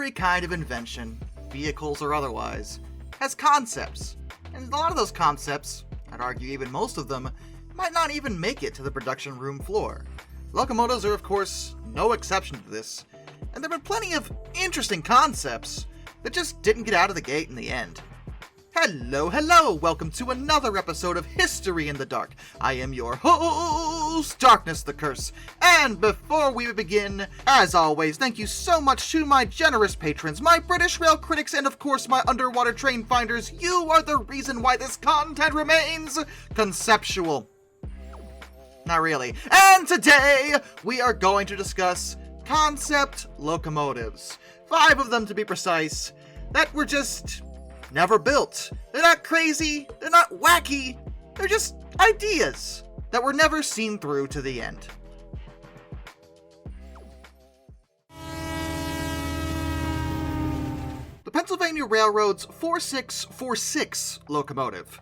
every kind of invention, vehicles or otherwise, has concepts. And a lot of those concepts, I'd argue even most of them, might not even make it to the production room floor. Locomotives are, of course, no exception to this, and there have been plenty of interesting concepts that just didn't get out of the gate in the end. Hello, welcome to another episode of History in the Dark. I am your host, Darkness the Curse, and before we begin, as always, thank you so much to my generous patrons, my British rail critics, and of course my underwater train finders. You are the reason why this content remains conceptual. Not really. And today, we are going to discuss concept locomotives. 5 of them to be precise, that were just never built. They're not crazy, they're not wacky, they're just ideas that were never seen through to the end. The Pennsylvania Railroad's 4646 locomotive.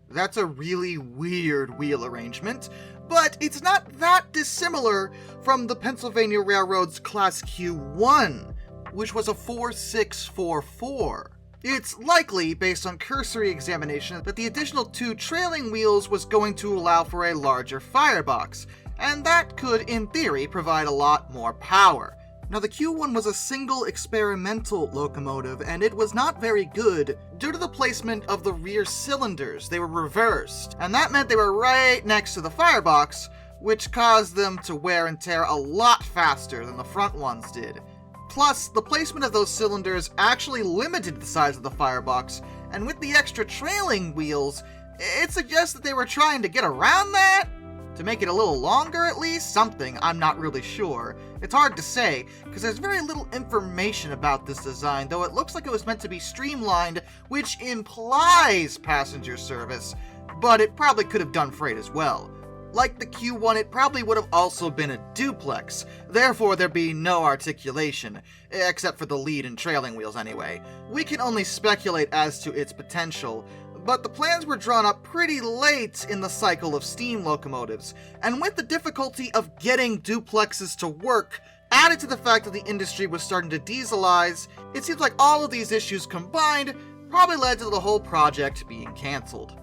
That's a really weird wheel arrangement, but it's not that dissimilar from the Pennsylvania Railroad's Class Q1, which was a 4644. It's likely, based on cursory examination, that the additional 2 trailing wheels was going to allow for a larger firebox, and that could, in theory, provide a lot more power. Now, the Q1 was a single experimental locomotive, and it was not very good due to the placement of the rear cylinders. They were reversed, and that meant they were right next to the firebox, which caused them to wear and tear a lot faster than the front ones did. Plus, the placement of those cylinders actually limited the size of the firebox, and with the extra trailing wheels, it suggests that they were trying to get around that? To make it a little longer at least? Something, I'm not really sure. It's hard to say, because there's very little information about this design, though it looks like it was meant to be streamlined, which implies passenger service, but it probably could have done freight as well. Like the Q1, it probably would have also been a duplex, therefore there'd be no articulation, except for the lead and trailing wheels anyway. We can only speculate as to its potential, but the plans were drawn up pretty late in the cycle of steam locomotives, and with the difficulty of getting duplexes to work, added to the fact that the industry was starting to dieselize, it seems like all of these issues combined probably led to the whole project being cancelled.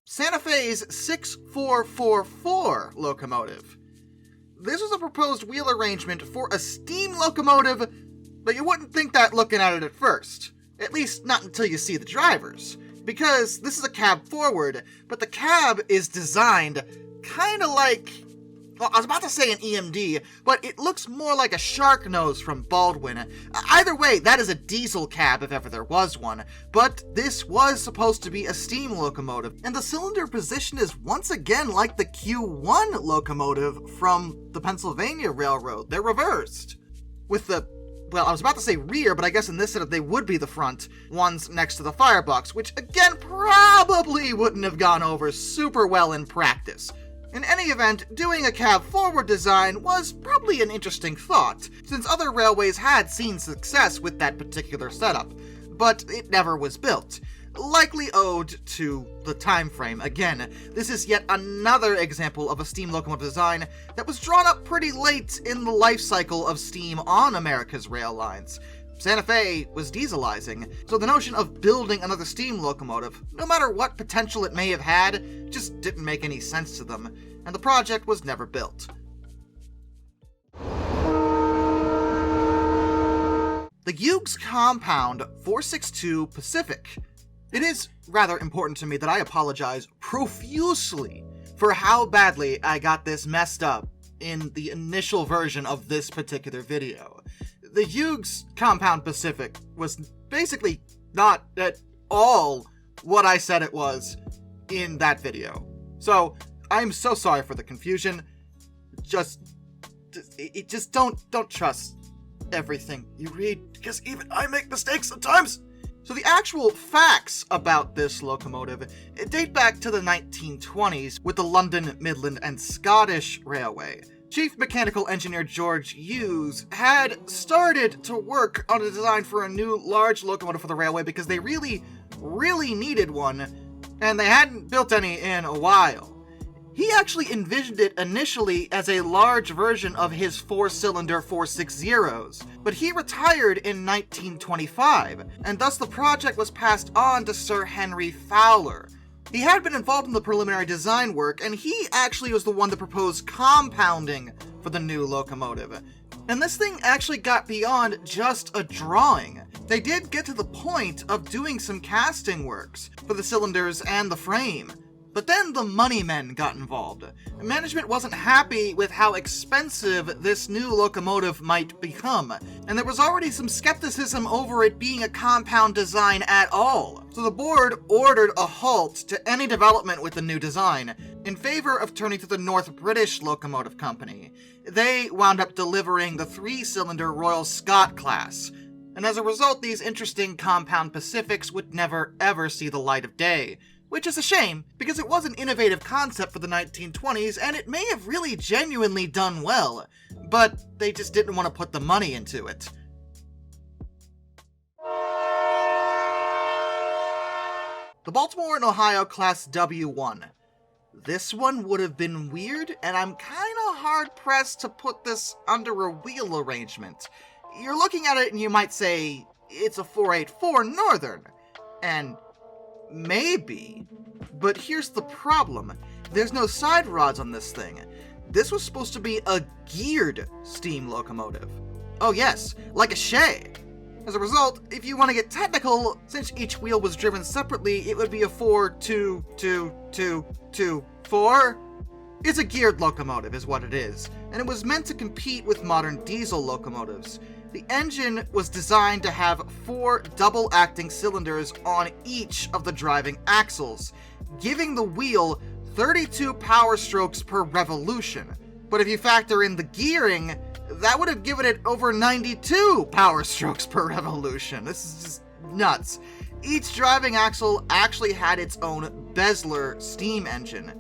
Santa Fe's 6444 locomotive. This was a proposed wheel arrangement for a steam locomotive, but you wouldn't think that looking at it at first. At least not until you see the drivers. Because this is a cab forward, but the cab is designed kinda like, well, I was about to say an EMD, but it looks more like a shark nose from Baldwin. Either way, that is a diesel cab if ever there was one, but this was supposed to be a steam locomotive, and the cylinder position is once again like the Q1 locomotive from the Pennsylvania Railroad. They're reversed. With the, well, I was about to say rear, but I guess in this setup they would be the front ones next to the firebox, which again probably wouldn't have gone over super well in practice. In any event, doing a cab forward design was probably an interesting thought, since other railways had seen success with that particular setup, but it never was built. Likely owed to the time frame. Again, this is yet another example of a steam locomotive design that was drawn up pretty late in the life cycle of steam on America's rail lines. Santa Fe was dieselizing, so the notion of building another steam locomotive, no matter what potential it may have had, just didn't make any sense to them, and the project was never built. The Hughes compound 462 Pacific. It is rather important to me that I apologize profusely for how badly I got this messed up in the initial version of this particular video. The Hughes compound Pacific was basically not at all what I said it was in that video. So, I'm so sorry for the confusion. Just don't trust everything you read, because even I make mistakes sometimes. So the actual facts about this locomotive date back to the 1920s with the London, Midland, and Scottish Railway. Chief Mechanical Engineer George Hughes had started to work on a design for a new large locomotive for the railway because they really needed one, and they hadn't built any in a while. He actually envisioned it initially as a large version of his 4-cylinder 460s, but he retired in 1925, and thus the project was passed on to Sir Henry Fowler. He had been involved in the preliminary design work, and he actually was the one that proposed compounding for the new locomotive. And this thing actually got beyond just a drawing. They did get to the point of doing some casting works for the cylinders and the frame. But then the money men got involved. Management wasn't happy with how expensive this new locomotive might become, and there was already some skepticism over it being a compound design at all. So the board ordered a halt to any development with the new design, in favor of turning to the North British Locomotive Company. They wound up delivering the 3-cylinder Royal Scot class, and as a result, these interesting compound Pacifics would never ever see the light of day. Which is a shame, because it was an innovative concept for the 1920s, and it may have really genuinely done well, but they just didn't want to put the money into it. The Baltimore and Ohio Class W1. This one would have been weird, and I'm kinda hard-pressed to put this under a wheel arrangement. You're looking at it and you might say, it's a 484 Northern, and maybe, but here's the problem. There's no side rods on this thing. This was supposed to be a geared steam locomotive. Oh yes, like a shay. As a result, if you want to get technical, since each wheel was driven separately, it would be a 4-2-2-2-2-4. It's a geared locomotive is what it is, and it was meant to compete with modern diesel locomotives. The engine was designed to have 4 double-acting cylinders on each of the driving axles, giving the wheel 32 power strokes per revolution. But if you factor in the gearing, that would have given it over 92 power strokes per revolution. This is just nuts. Each driving axle actually had its own Besler steam engine,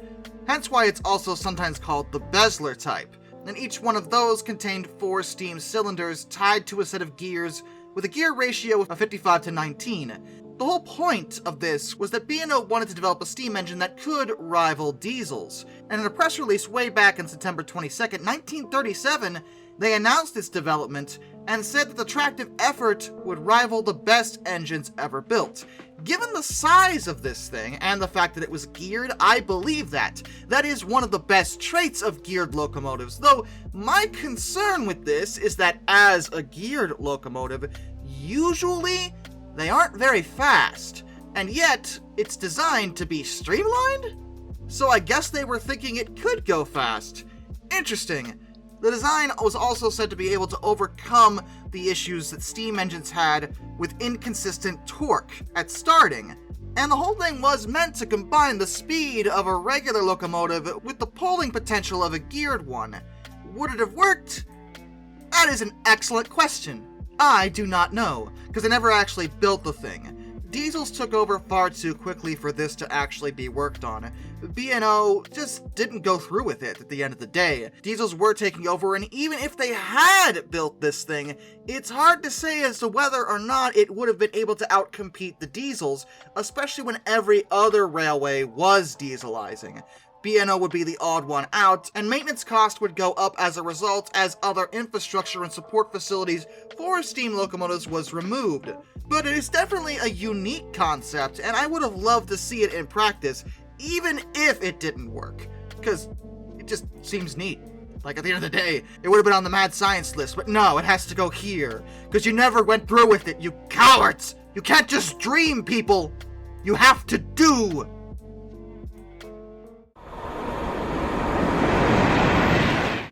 hence why it's also sometimes called the Besler type. And each one of those contained 4 steam cylinders tied to a set of gears with a gear ratio of 55-19. The whole point of this was that B&O wanted to develop a steam engine that could rival diesels, and in a press release way back on September 22nd, 1937, they announced its development and said that the tractive effort would rival the best engines ever built. Given the size of this thing, and the fact that it was geared, I believe that. That is one of the best traits of geared locomotives, though my concern with this is that as a geared locomotive, usually they aren't very fast, and yet it's designed to be streamlined? So I guess they were thinking it could go fast. Interesting. The design was also said to be able to overcome the issues that steam engines had with inconsistent torque at starting, and the whole thing was meant to combine the speed of a regular locomotive with the pulling potential of a geared one. Would it have worked? That is an excellent question. I do not know, because I never actually built the thing. Diesels took over far too quickly for this to actually be worked on. B&O just didn't go through with it at the end of the day. Diesels were taking over, and even if they had built this thing, it's hard to say as to whether or not it would have been able to outcompete the diesels, especially when every other railway was dieselizing. B&O would be the odd one out, and maintenance cost would go up as a result as other infrastructure and support facilities for steam locomotives was removed. But it is definitely a unique concept, and I would have loved to see it in practice, even if it didn't work, because it just seems neat. Like, at the end of the day, it would have been on the mad science list, but no, it has to go here, because you never went through with it, you cowards! You can't just dream, people! You have to do!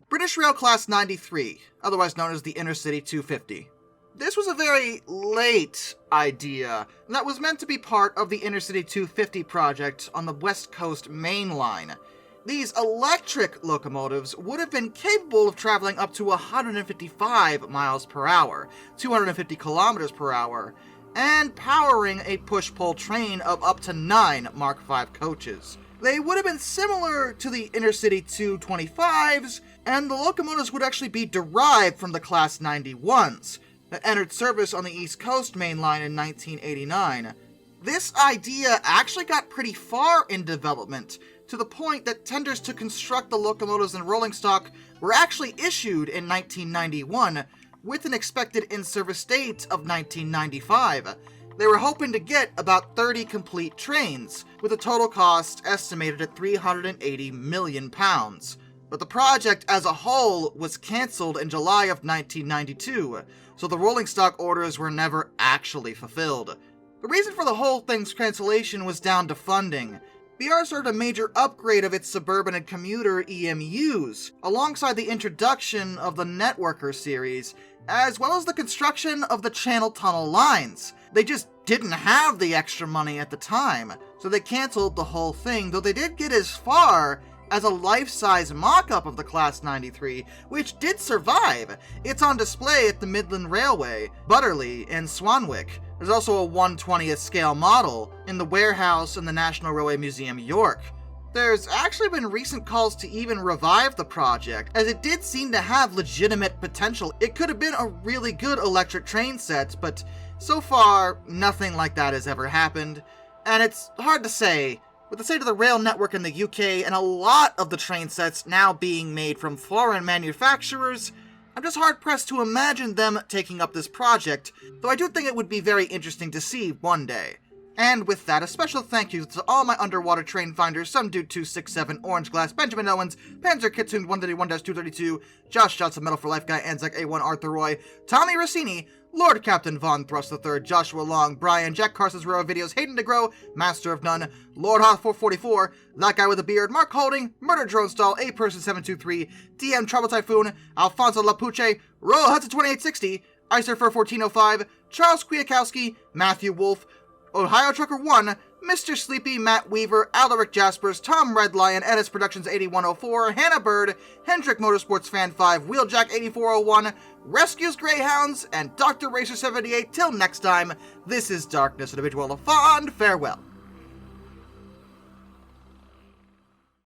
British Rail Class 93, otherwise known as the InterCity 250. This was a very late idea that was meant to be part of the InterCity 250 project on the West Coast Main Line. These electric locomotives would have been capable of traveling up to 155 miles per hour, 250 kilometers per hour, and powering a push-pull train of up to 9 Mark V coaches. They would have been similar to the InterCity 225s, and the locomotives would actually be derived from the Class 91s that entered service on the East Coast Main Line in 1989. This idea actually got pretty far in development, to the point that tenders to construct the locomotives and rolling stock were actually issued in 1991, with an expected in-service date of 1995. They were hoping to get about 30 complete trains, with a total cost estimated at £380 million. But the project as a whole was cancelled in July of 1992, so the rolling stock orders were never actually fulfilled. The reason for the whole thing's cancellation was down to funding. BR started a major upgrade of its suburban and commuter EMUs, alongside the introduction of the Networker series, as well as the construction of the Channel Tunnel lines. They just didn't have the extra money at the time, so they cancelled the whole thing, though they did get as far as a life-size mock-up of the Class 93, which did survive. It's on display at the Midland Railway, Butterley, and Swanwick. There's also a 1/20th scale model in the warehouse in the National Railway Museum, York. There's actually been recent calls to even revive the project, as it did seem to have legitimate potential. It could have been a really good electric train set, but so far, nothing like that has ever happened. And it's hard to say. With the state of the rail network in the UK and a lot of the train sets now being made from foreign manufacturers, I'm just hard-pressed to imagine them taking up this project, though I do think it would be very interesting to see one day. And with that, a special thank you to all my underwater train finders: SomeDude267, Orange Glass, Benjamin Owens, Panzer Kitsune 131-232, Josh Johnson, Metal for Life Guy, Anzac A1, Arthur Roy, Tommy Rossini, Lord Captain Von Thrust III, Joshua Long, Brian, Jack Carson's Railroad Videos, Hayden DeGrow, Master of None, Lord Hoth 444, That Guy with a Beard, Mark Holding, Murder Drone Stall, A Person 723, DM Trouble Typhoon, Alfonso Lapuche, Royal Hudson 2860, Icer Fur 1405, Charles Kwiatkowski, Matthew Wolf, Ohio Trucker 1, Mr. Sleepy, Matt Weaver, Alaric Jaspers, Tom Redlion, Ennis Productions 8104, Hannah Bird, Hendrick Motorsports Fan 5, Wheeljack 8401, Rescues Greyhounds, and Dr. Racer 78. Till next time, this is Darkness, individual of fond farewell.